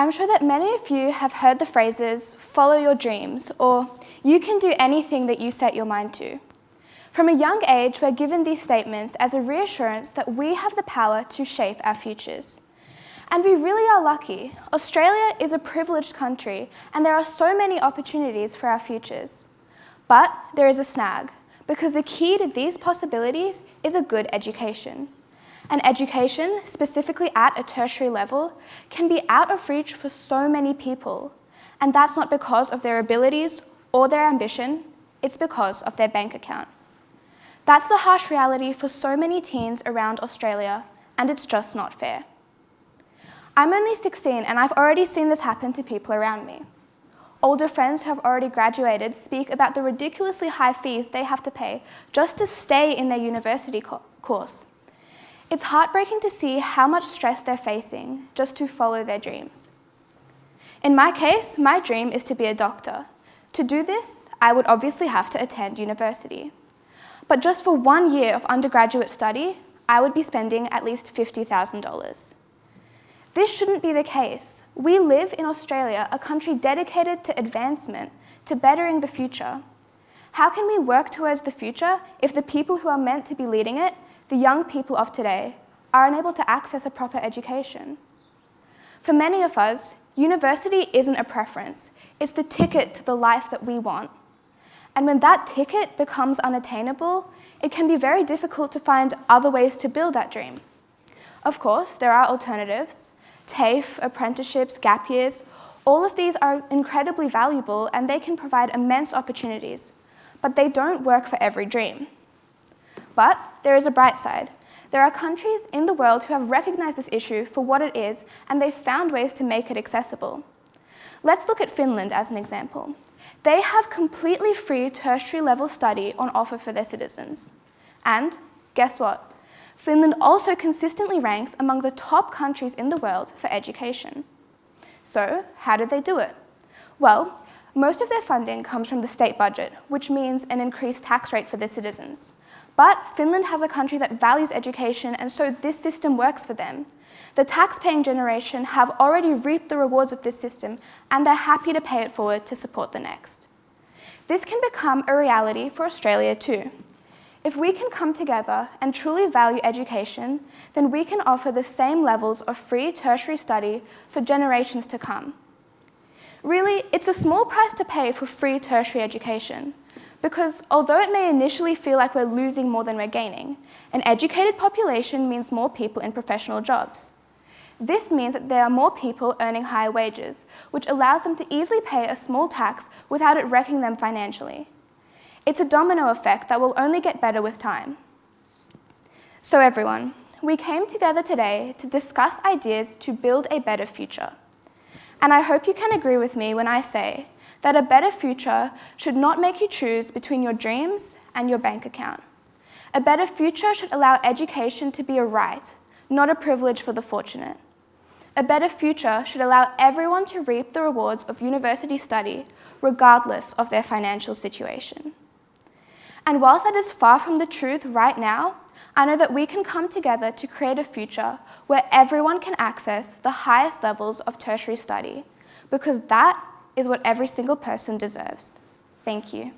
I'm sure that many of you have heard the phrases, follow your dreams, or you can do anything that you set your mind to. From a young age, we're given these statements as a reassurance that we have the power to shape our futures. And we really are lucky. Australia is a privileged country, and there are so many opportunities for our futures. But there is a snag, because the key to these possibilities is a good education. And education, specifically at a tertiary level, can be out of reach for so many people. And that's not because of their abilities or their ambition, it's because of their bank account. That's the harsh reality for so many teens around Australia, and it's just not fair. I'm only 16 and I've already seen this happen to people around me. Older friends who have already graduated speak about the ridiculously high fees they have to pay just to stay in their university course. It's heartbreaking to see how much stress they're facing just to follow their dreams. In my case, my dream is to be a doctor. To do this, I would obviously have to attend university. But just for 1 year of undergraduate study, I would be spending at least $50,000. This shouldn't be the case. We live in Australia, a country dedicated to advancement, to bettering the future. How can we work towards the future if the people who are meant to be leading it, the young people of today, are unable to access a proper education? For many of us, university isn't a preference, it's the ticket to the life that we want. And when that ticket becomes unattainable, it can be very difficult to find other ways to build that dream. Of course, there are alternatives. TAFE, apprenticeships, gap years, all of these are incredibly valuable and they can provide immense opportunities, but they don't work for every dream. But there is a bright side. There are countries in the world who have recognized this issue for what it is, and they've found ways to make it accessible. Let's look at Finland as an example. They have completely free tertiary level study on offer for their citizens. And guess what? Finland also consistently ranks among the top countries in the world for education. So, how did they do it? Well, most of their funding comes from the state budget, which means an increased tax rate for their citizens. But Finland has a country that values education, and so this system works for them. The tax-paying generation have already reaped the rewards of this system, and they're happy to pay it forward to support the next. This can become a reality for Australia too. If we can come together and truly value education, then we can offer the same levels of free tertiary study for generations to come. Really, it's a small price to pay for free tertiary education, because although it may initially feel like we're losing more than we're gaining, an educated population means more people in professional jobs. This means that there are more people earning higher wages, which allows them to easily pay a small tax without it wrecking them financially. It's a domino effect that will only get better with time. So everyone, we came together today to discuss ideas to build a better future. And I hope you can agree with me when I say that a better future should not make you choose between your dreams and your bank account. A better future should allow education to be a right, not a privilege for the fortunate. A better future should allow everyone to reap the rewards of university study, regardless of their financial situation. And whilst that is far from the truth right now, I know that we can come together to create a future where everyone can access the highest levels of tertiary study, because that is what every single person deserves. Thank you.